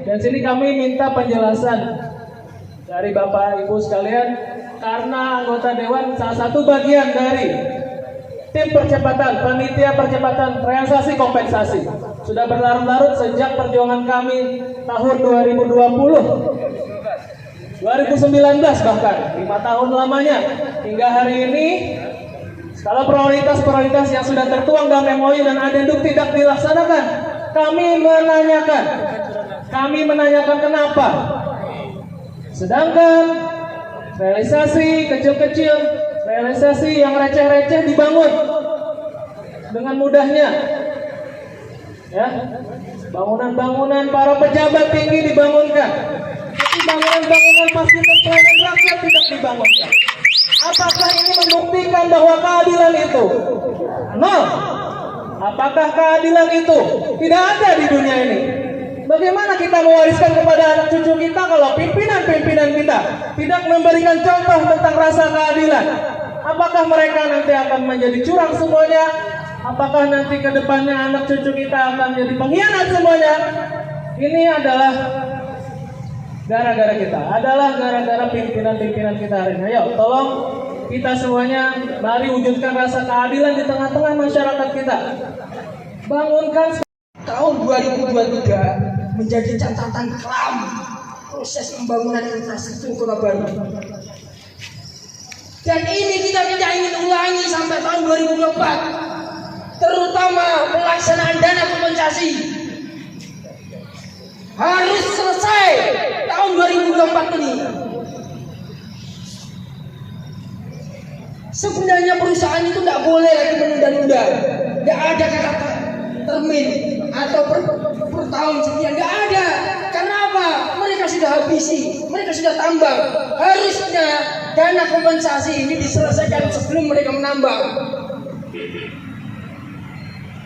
Dan sini kami minta penjelasan dari Bapak Ibu sekalian, karena anggota Dewan salah satu bagian dari tim percepatan, panitia percepatan realisasi kompensasi. Sudah berlarut-larut sejak perjuangan kami tahun 2020, 2019 bahkan 5 tahun lamanya hingga hari ini. Kalau prioritas-prioritas yang sudah tertuang dalam MOU dan adendum tidak dilaksanakan, kami menanyakan kenapa. Sedangkan realisasi kecil-kecil, realisasi yang receh-receh dibangun dengan mudahnya. Ya, bangunan-bangunan para pejabat tinggi dibangunkan, tapi bangunan-bangunan fasilitas pelayanan rakyat tidak dibangunkan. Apakah ini membuktikan bahwa keadilan itu nol? Apakah keadilan itu tidak ada di dunia ini? Bagaimana kita mewariskan kepada anak cucu kita kalau pimpinan-pimpinan kita tidak memberikan contoh tentang rasa keadilan? Apakah mereka nanti akan menjadi curang semuanya? Apakah nanti ke depannya anak cucu kita akan jadi pengkhianat semuanya? Ini adalah gara-gara kita, adalah gara-gara pimpinan-pimpinan kita hari ini. Ayo, tolong kita semuanya, mari wujudkan rasa keadilan di tengah-tengah masyarakat kita. Bangunkan. Tahun 2023 menjadi catatan kelam proses pembangunan infrastruktur Kota Baru. Dan ini kita tidak ingin ulangi sampai tahun 2024, terutama pelaksanaan dana kompensasi harus selesai tahun 2024 ini. Sebenarnya perusahaan itu tidak boleh lagi menunda-nunda. Tidak ada kata termin atau per tahun sekian, tidak ada. Karena apa? Mereka sudah habisi, mereka sudah tambang. Harusnya dana kompensasi ini diselesaikan sebelum mereka menambang.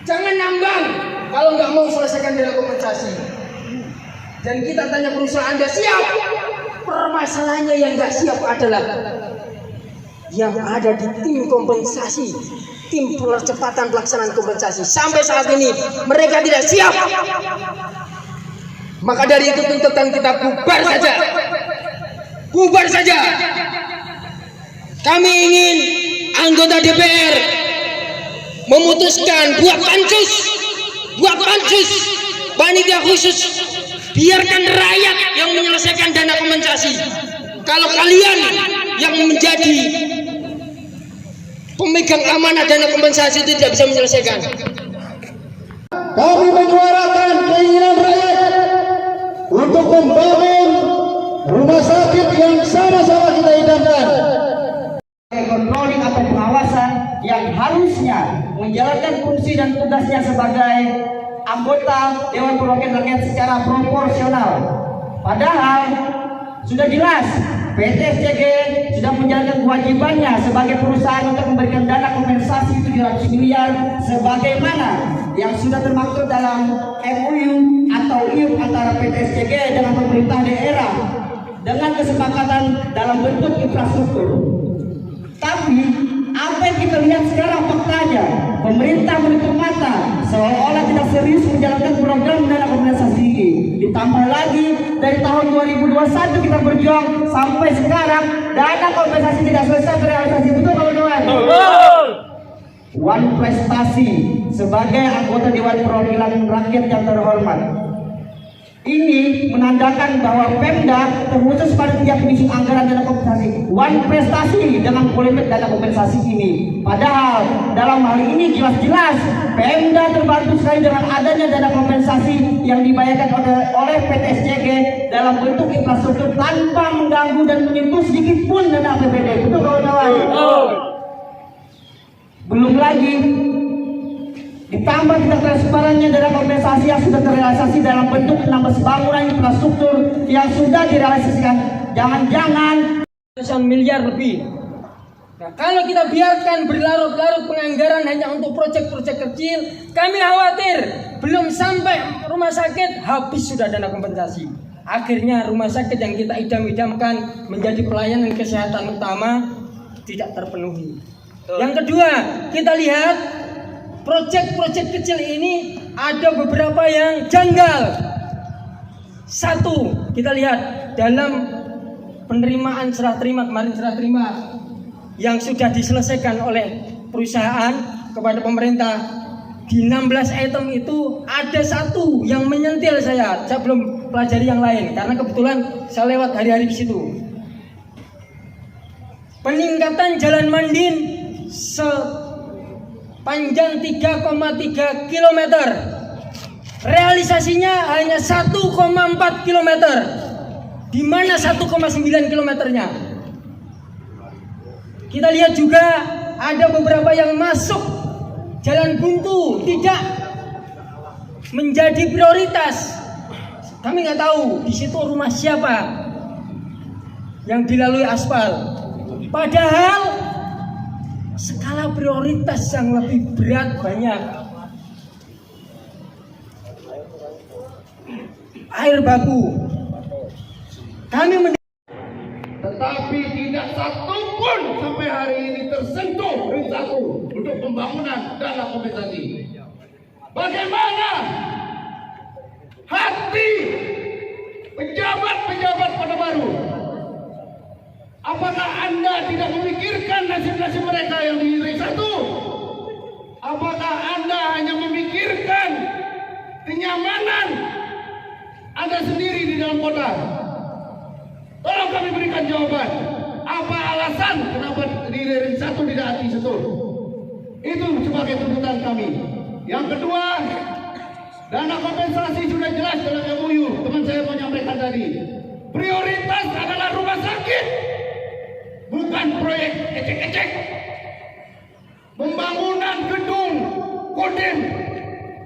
Jangan nambang kalau nggak mau selesaikan dana kompensasi. Dan kita tanya perusahaan, Anda siap? Permasalahannya yang nggak siap adalah yang ada di tim kompensasi, tim percepatan pelaksanaan kompensasi. Sampai saat ini mereka tidak siap. Maka dari itu tuntutan kita bubar saja. Bubar saja. Kami ingin anggota DPR memutuskan buat pansus, panitia khusus. Biarkan rakyat yang menyelesaikan dana kompensasi. Kalau kalian yang menjadi pemegang amanah dana kompensasi itu tidak bisa menyelesaikan. Kami menyuarakan keinginan rakyat untuk membangun rumah sakit yang sama-sama kita idamkan. Controlling atau pengawasan yang harusnya menjalankan fungsi dan tugasnya sebagai anggota Dewan Perwakilan Rakyat secara proporsional. Padahal sudah jelas PT SCG sudah menjalankan kewajibannya sebagai perusahaan untuk memberikan dana kompensasi 700 miliar sebagaimana yang sudah termaktub dalam MOU atau IUP antara PT SCG dengan pemerintah daerah dengan kesepakatan dalam bentuk infrastruktur. Tapi apa yang kita lihat sekarang faktanya, pemerintah menutup mata seolah-olah tidak serius menjalankan program dana kompensasi ini. Ditambah lagi dari tahun 2021 kita berjuang sampai sekarang dana kompensasi tidak selesai terrealisasi. Betul kawan-kawan? Wan Prestasi sebagai anggota Dewan Perwakilan Rakyat yang terhormat, ini menandakan bahwa Pemda terkhusus pada tiap penyusun anggaran dana kompensasi. Wan Prestasi dengan polemik dana kompensasi ini. Padahal dalam hal ini jelas-jelas Pemda terbantu sekali dengan adanya dana kompensasi yang dibayarkan oleh PT SCG dalam bentuk infrastruktur tanpa mengganggu dan menyentuh sedikit pun dana APBD. Betul kawan-kawan? Belum lagi ditambah tidak transparannya dana kompensasi yang sudah terrealisasi dalam bentuk 16 bangunan infrastruktur yang sudah direalisasikan. Jangan-jangan ratusan miliar lebih. Nah, kalau kita biarkan berlarut-larut penganggaran hanya untuk proyek-proyek kecil, kami khawatir belum sampai rumah sakit habis sudah dana kompensasi. Akhirnya rumah sakit yang kita idam-idamkan menjadi pelayanan kesehatan utama tidak terpenuhi. Yang kedua, kita lihat proyek-proyek kecil ini ada beberapa yang janggal. Satu, kita lihat dalam penerimaan serah terima kemarin, serah terima yang sudah diselesaikan oleh perusahaan kepada pemerintah, di 16 item itu ada satu yang menyentil saya belum pelajari yang lain karena kebetulan saya lewat hari-hari di situ. Peningkatan Jalan Mandin sepanjang 3,3 km. Realisasinya hanya 1,4 km. Di mana 1,9 kilometernya? Kita lihat juga ada beberapa yang masuk jalan buntu, tidak menjadi prioritas. Kami nggak tahu di situ rumah siapa yang dilalui aspal. Padahal skala prioritas yang lebih berat banyak. Air baku. Tetapi tidak satu pun sampai hari ini tersentuh ring 1 untuk pembangunan dana kompensasi. Bagaimana hati pejabat-pejabat Kota Baru? Apakah Anda tidak memikirkan nasib-nasib mereka yang di ring 1? Apakah Anda hanya memikirkan kenyamanan Anda sendiri di dalam kota? Tolong kami berikan jawaban. Apa alasan kenapa di ring 1 tidak disentuh? Itu sebagai tuntutan kami. Yang kedua, dana kompensasi sudah jelas dalam MOU. Teman saya menyampaikan tadi, prioritas adalah rumah sakit, bukan proyek ecek-ecek. Pembangunan gedung Kodim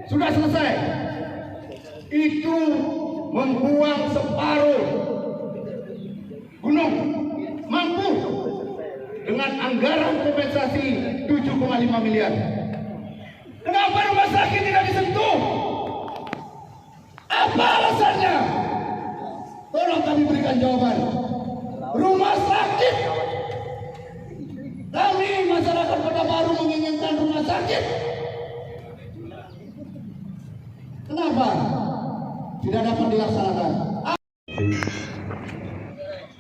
sudah selesai. Itu membuang separuh gunung mampu dengan anggaran kompensasi 7,5 miliar. Kenapa rumah sakit tidak disentuh? Apa alasannya? Tolong kami berikan jawaban. Rumah sakit, kami masyarakat Kota Baru menginginkan rumah sakit. Kenapa tidak dapat dilaksanakan?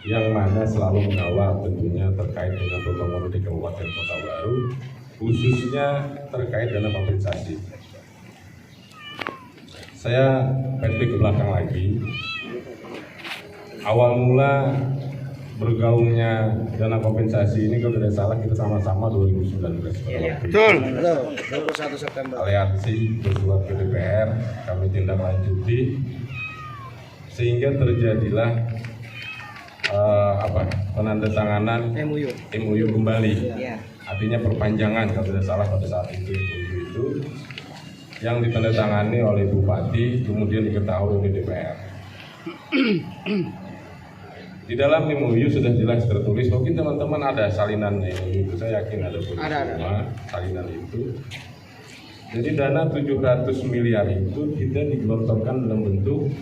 Yang mana selalu mengawal tentunya terkait dengan pembangunan di Kabupaten Kota Baru, khususnya terkait dana kompensasi. Saya flashback ke belakang lagi. Awal mula bergaulnya dana kompensasi ini kalau tidak salah kita sama-sama 2019. Betul. 21 September. Aliansi bersurat ke DPR, kami tindak lanjuti sehingga terjadilah penandatanganan MOU kembali. Artinya perpanjangan kalau tidak salah pada saat itu yang ditandatangani oleh Bupati kemudian diketahui oleh DPR. Di dalam MOU sudah jelas tertulis, mungkin teman-teman ada salinan MOU itu, saya yakin ada semua salinan itu. Jadi dana 700 miliar itu tidak digelontorkan dalam bentuk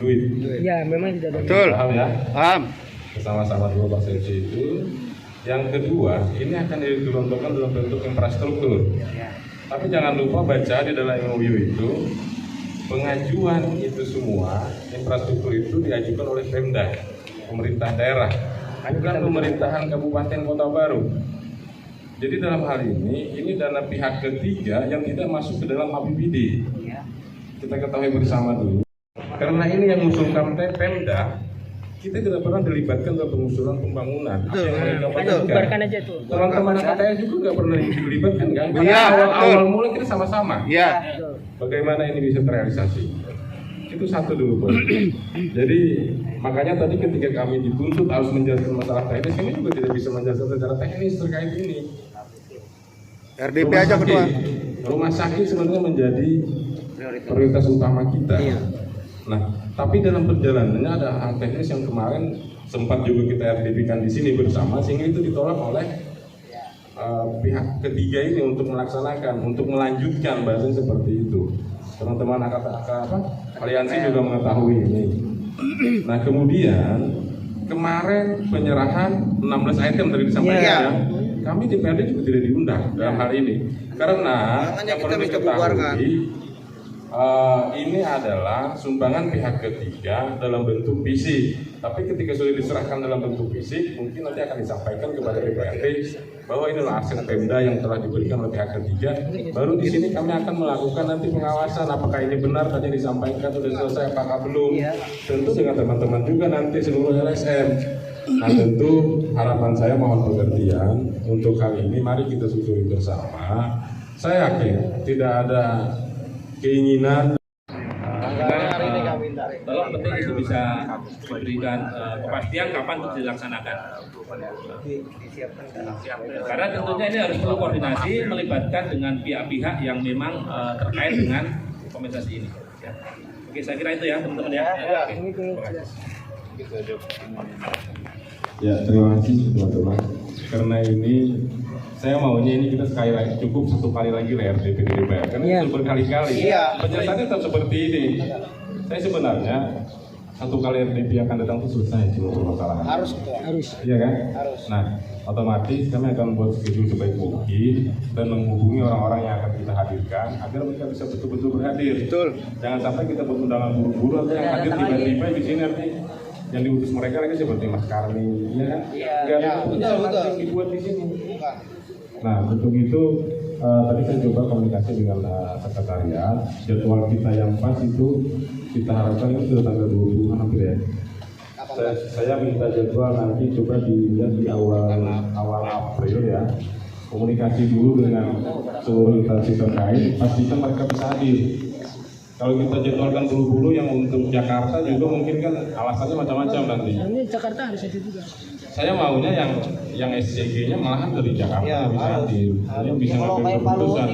duit. Ya, memang tidak ada. Betul. Paham ya? Paham. Bersama-sama dua persepsi itu. Yang kedua, ini akan digelontorkan dalam bentuk infrastruktur. Tapi jangan lupa baca di dalam MOU itu, pengajuan itu semua infrastruktur itu diajukan oleh Pemda, pemerintah daerah, bukan pemerintahan Kabupaten Kota Baru. Jadi dalam hal ini dana pihak ketiga yang tidak masuk ke dalam APBD. Kita ketahui bersama dulu. Karena ini yang mengusulkan Pemda, kita tidak pernah dilibatkan dalam pengusulan pembangunan. Bubarkan aja tuh. Teman-teman KTS juga nggak pernah dilibatkan kan? Iya, awal mulai kita sama-sama. Iya. Bagaimana ini bisa terrealisasi? Itu satu dulu, Bos. Jadi makanya tadi ketika kami dituntut harus menjelaskan masalah teknis, kami juga tidak bisa menjelaskan secara teknis terkait ini. RDP aja ketua. Rumah sakit sebenarnya menjadi prioritas utama kita. Nah, tapi dalam perjalanannya ada hal teknis yang kemarin sempat juga kita RDP-kan di sini bersama, sehingga itu ditolak oleh pihak ketiga ini untuk melaksanakan, untuk melanjutkan bahasanya seperti itu. Teman-teman aliansi juga mengetahui ini. Nah, kemudian kemarin penyerahan 16 item tadi disampaikan ya. Kami DPRD juga tidak diundang dalam hal ini. Karena yang perlu diketahui ini adalah sumbangan pihak ketiga dalam bentuk fisik. Tapi ketika sudah diserahkan dalam bentuk fisik, mungkin nanti akan disampaikan kepada DPRD bahwa inilah aset Pemda yang telah diberikan oleh pihak ketiga. Baru di sini kami akan melakukan nanti pengawasan apakah ini benar tadi disampaikan sudah selesai apakah belum. Tentu dengan teman-teman juga nanti seluruh LSM. Nah tentu harapan saya mohon pengertian untuk hal ini mari kita susuri bersama. Saya yakin tidak ada keinginan kalau penting itu bisa diberikan kepastian kapan itu dilaksanakan. Karena tentunya ini harus perlu koordinasi melibatkan dengan pihak-pihak yang memang terkait dengan kompensasi ini. Oke, saya kira itu ya teman-teman ya. Ya, terima kasih teman-teman. Karena ini saya maunya ini kita sekali lagi cukup satu kali lagi RDP di DPR. Karena itu berkali-kali. Penjelasannya tetap seperti ini. Saya sebenarnya satu kali RDP akan datang itu selesai seluruh permasalahan. Harus. Iya kan? Harus. Nah, otomatis kami akan membuat schedule sebaik mungkin dan menghubungi orang-orang yang akan kita hadirkan agar mereka bisa betul-betul berhadir. Betul. Jangan sampai kita buat undangan buru-buru atau yang hadir tiba-tiba di sini nanti yang diutus mereka lagi seperti Mas Karni, ya kan? Betul. Dibuat di sini. Nah, untuk itu tadi saya coba komunikasi dengan sekretariat. Jadwal kita yang pas itu kita harapkan itu sudah tanggal 20 hampir ya. Saya minta jadwal nanti coba dilihat di awal April ya. Komunikasi dulu dengan seluruh instansi terkait, pastikan mereka bisa hadir. Kalau kita jadwalkan buru-buru yang untuk Jakarta juga mungkin kan alasannya macam-macam nanti. Ini Jakarta harus ada juga. Saya maunya yang SCG-nya malahan dari Jakarta bisa hadir. Yang bisa ngambil keputusan.